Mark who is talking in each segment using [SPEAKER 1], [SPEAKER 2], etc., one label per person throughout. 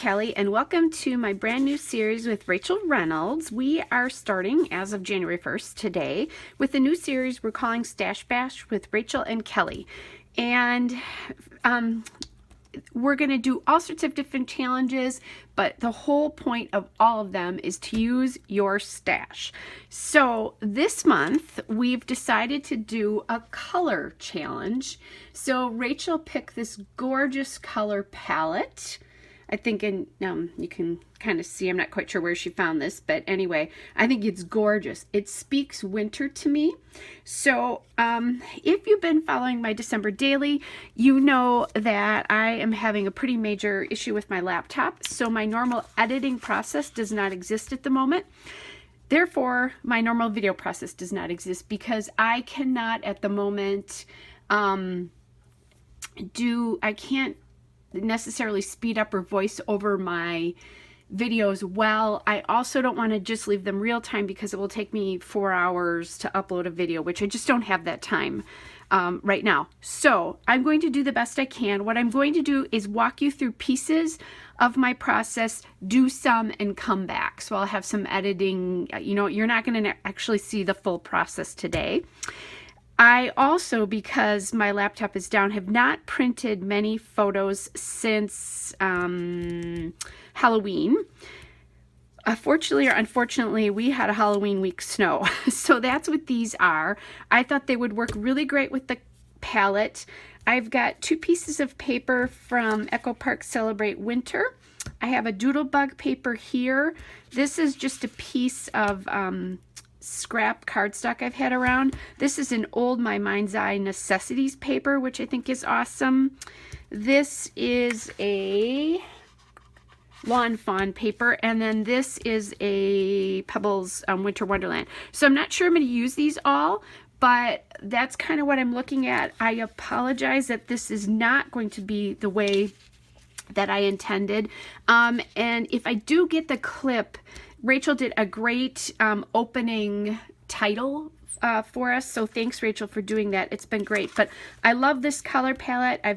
[SPEAKER 1] Kelly, and welcome to my brand new series with Rachel Reynolds. We are starting as of January 1st today with a new series we're calling Stash Bash with Rachel and Kelly. And we're going to do all sorts of different challenges, but the whole point of all of them is to use your stash. So this month we've decided to do a color challenge. So Rachel picked this gorgeous color palette. I think you can kind of see, I'm not quite sure where she found this, but anyway, I think it's gorgeous. It speaks winter to me. So if you've been following my December daily, you know that I am having a pretty major issue with my laptop. So my normal editing process does not exist at the moment. Therefore, my normal video process does not exist because I cannot at the moment I can't necessarily speed up or voice over my videos well. I also don't want to just leave them real time because it will take me 4 hours to upload a video, which I just don't have that time right now. So I'm going to do the best I can. What I'm going to do is walk you through pieces of my process, do some, and come back. So I'll have some editing. You know, you're not going to actually see the full process today. I also, because my laptop is down, have not printed many photos since Halloween. Fortunately or unfortunately, we had a Halloween week snow. So that's what these are. I thought they would work really great with the palette. I've got 2 pieces of paper from Echo Park Celebrate Winter. I have a Doodlebug paper here. This is just a piece of scrap cardstock I've had around. This is an old My Mind's Eye Necessities paper, which I think is awesome. This is a Lawn Fawn paper, and then this is a Pebbles Winter Wonderland. So I'm not sure I'm going to use these all, but that's kind of what I'm looking at. I apologize that this is not going to be the way that I intended. And if I do get the clip, Rachel did a great opening title for us, so thanks Rachel for doing that. It's been great. But I love this color palette. I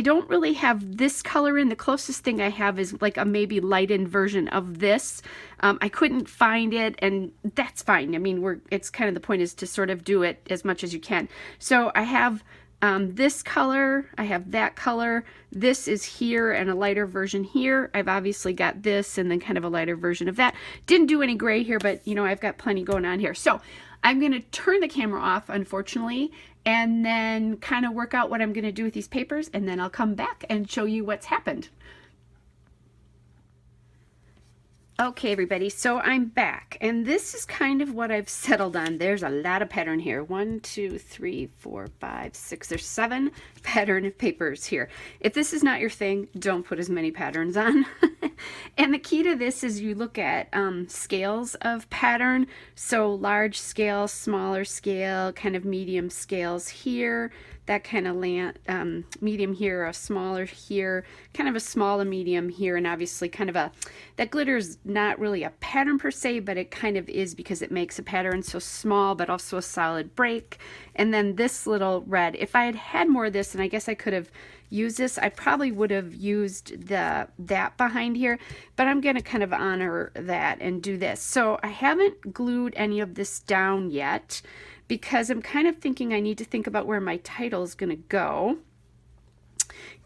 [SPEAKER 1] don't really have this color in. The closest thing I have is like a maybe lightened version of this. I couldn't find it, and that's fine. I mean, it's kind of the point is to sort of do it as much as you can. So I have this color, I have that color, this is here and a lighter version here. I've obviously got this and then kind of a lighter version of that. Didn't do any gray here, but you know, I've got plenty going on here. So I'm going to turn the camera off, unfortunately, and then kind of work out what I'm going to do with these papers, and then I'll come back and show you what's happened. Okay, everybody, so I'm back, and this is kind of what I've settled on. There's a lot of pattern here. 1, 2, 3, 4, 5, 6, there's 7 pattern papers here. If this is not your thing, don't put as many patterns on. And the key to this is you look at scales of pattern. So large scale, smaller scale, kind of medium scales here. That kind of medium here, a smaller here, kind of a small and medium here, and obviously kind of that glitter is not really a pattern per se, but it kind of is because it makes a pattern, so small but also a solid break. And then this little red, if I had had more of this, and I guess I could have used this, I probably would have used that behind here, but I'm going to kind of honor that and do this. So I haven't glued any of this down yet, because I'm kind of thinking I need to think about where my title is going to go.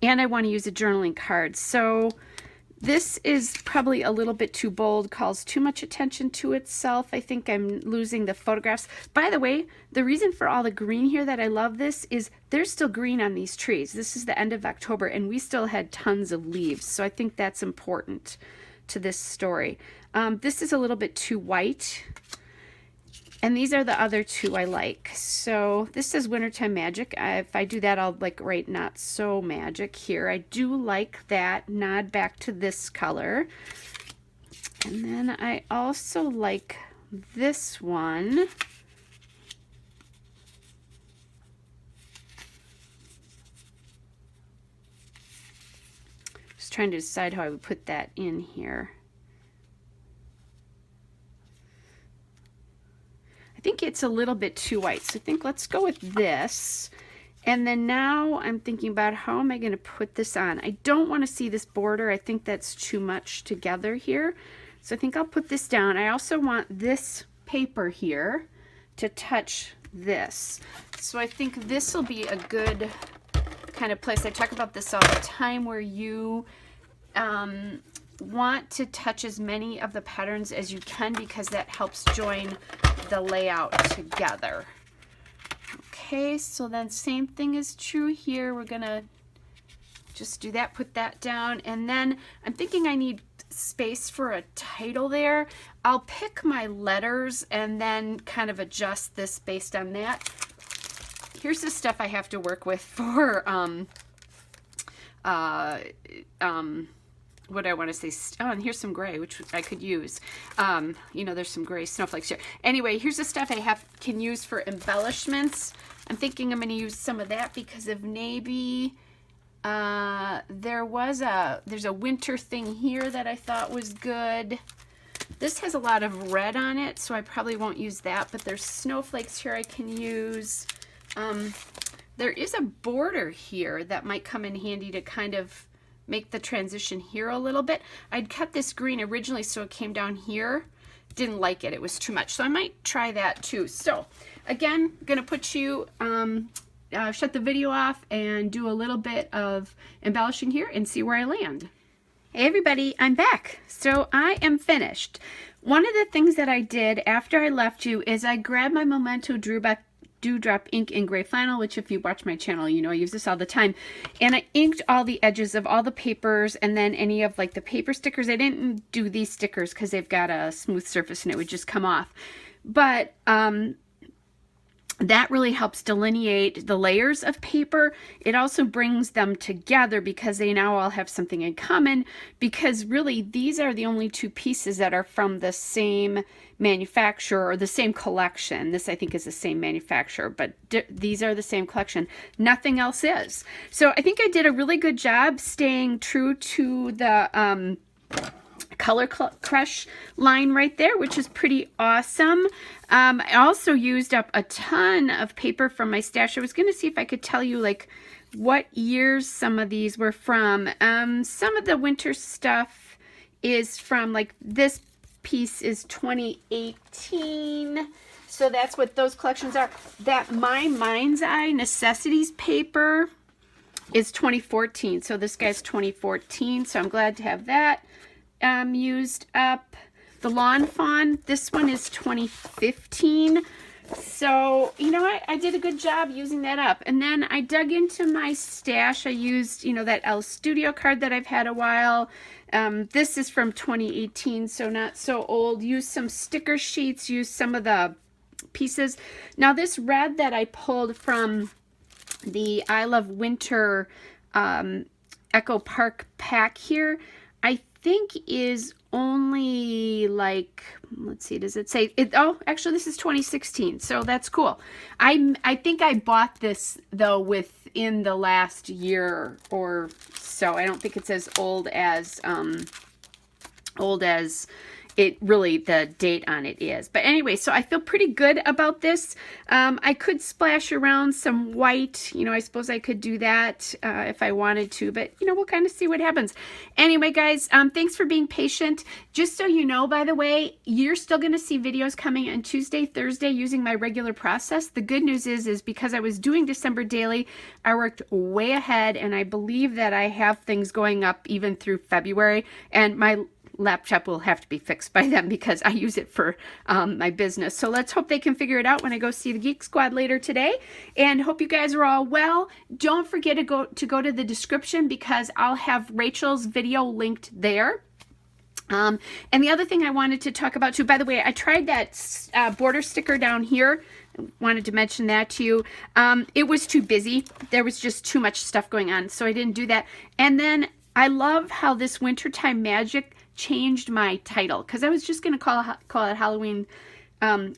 [SPEAKER 1] And I want to use a journaling card. So this is probably a little bit too bold, calls too much attention to itself. I think I'm losing the photographs. By the way, the reason for all the green here that I love this is there's still green on these trees. This is the end of October and we still had tons of leaves. So I think that's important to this story. This is a little bit too white. And these are the other 2 I like. So this says Wintertime Magic. If I do that, I'll like write Not So Magic here. I do like that nod back to this color. And then I also like this one. Just trying to decide how I would put that in here. I think it's a little bit too white, so I think let's go with this. And then now I'm thinking about how am I going to put this on. I don't want to see this border. I think that's too much together here. So I think I'll put this down. I also want this paper here to touch this. So I think this will be a good kind of place. I talk about this all the time where you want to touch as many of the patterns as you can because that helps join the layout together. Okay, so then same thing is true here. We're gonna just do that, put that down, and then I'm thinking I need space for a title there. I'll pick my letters and then kind of adjust this based on that. Here's the stuff I have to work with for what I want to say. Oh, and here's some gray, which I could use. You know, there's some gray snowflakes here. Anyway, here's the stuff I can use for embellishments. I'm thinking I'm going to use some of that because of maybe there's a winter thing here that I thought was good. This has a lot of red on it, so I probably won't use that, but there's snowflakes here I can use. There is a border here that might come in handy to kind of make the transition here a little bit. I'd cut this green originally so it came down here. Didn't like it, it was too much. So I might try that too. So again, gonna put you, shut the video off and do a little bit of embellishing here and see where I land. Hey everybody, I'm back. So I am finished. One of the things that I did after I left you is I grabbed my Memento Dewdrop ink in gray flannel, which if you watch my channel, you know I use this all the time. And I inked all the edges of all the papers and then any of like the paper stickers. I didn't do these stickers because they've got a smooth surface and it would just come off. But that really helps delineate the layers of paper. It also brings them together because they now all have something in common, because really these are the only two pieces that are from the same manufacturer or the same collection. This I think is the same manufacturer, but these are the same collection. Nothing else is. So I think I did a really good job staying true to the Color Crush line right there, which is pretty awesome. I also used up a ton of paper from my stash. I was going to see if I could tell you like what years some of these were from. Some of the winter stuff is from, like this piece is 2018. So that's what those collections are. That My Mind's Eye Necessities paper is 2014. So this guy's 2014. So I'm glad to have that used up. The Lawn Fawn, this one is 2015. So, you know, I did a good job using that up. And then I dug into my stash. I used, you know, that El Studio card that I've had a while. This is from 2018, so not so old. Used some sticker sheets, used some of the pieces. Now this red that I pulled from the I Love Winter Echo Park pack here, I think is only like, let's see, does it say it? Oh, actually this is 2016, so that's cool. I think I bought this though within the last year or so. I don't think it's as old as it really the date on it is. But anyway, so I feel pretty good about this. I could splash around some white, you know, I suppose I could do that if I wanted to, but you know, we'll kind of see what happens. Anyway, guys, thanks for being patient. Just so you know, by the way, you're still going to see videos coming on Tuesday, Thursday using my regular process. The good news is because I was doing December daily, I worked way ahead, and I believe that I have things going up even through February, and my laptop will have to be fixed by then because I use it for my business. So let's hope they can figure it out when I go see the Geek Squad later today. And hope you guys are all well. Don't forget to go to the description because I'll have Rachel's video linked there. And the other thing I wanted to talk about too, by the way, I tried that border sticker down here. Wanted to mention that to you. It was too busy. There was just too much stuff going on, so I didn't do that. And then I love how this Wintertime Magic changed my title, because I was just going to call it Halloween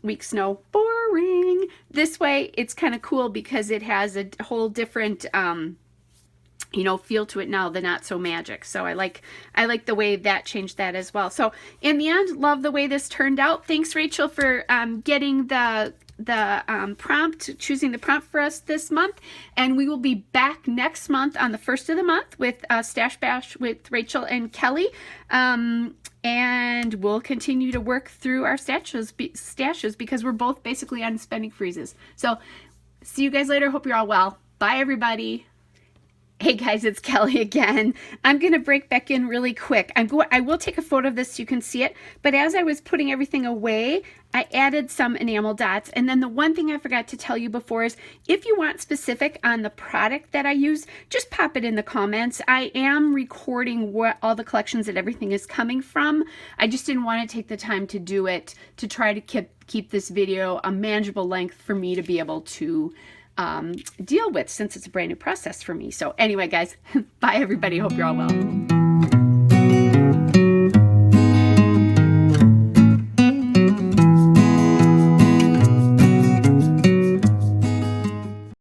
[SPEAKER 1] Week Snow. Boring. This way it's kind of cool because it has a whole different you know, feel to it now, the not so magic. So I like the way that changed that as well. So in the end, love the way this turned out. Thanks, Rachel, for getting the prompt, choosing the prompt for us this month, and we will be back next month on the first of the month with Stash Bash with Rachel and Kelly. And we'll continue to work through our stashes because we're both basically on spending freezes. So see you guys later. Hope you're all well. Bye, everybody. Hey guys, it's Kelly again. I'm going to break back in really quick. I will take a photo of this so you can see it, but as I was putting everything away, I added some enamel dots. And then the one thing I forgot to tell you before is if you want specific on the product that I use, just pop it in the comments. I am recording what all the collections that everything is coming from. I just didn't want to take the time to do it to try to keep this video a manageable length for me to be able to deal with since it's a brand new process for me. So anyway, guys, bye everybody. Hope you're all well.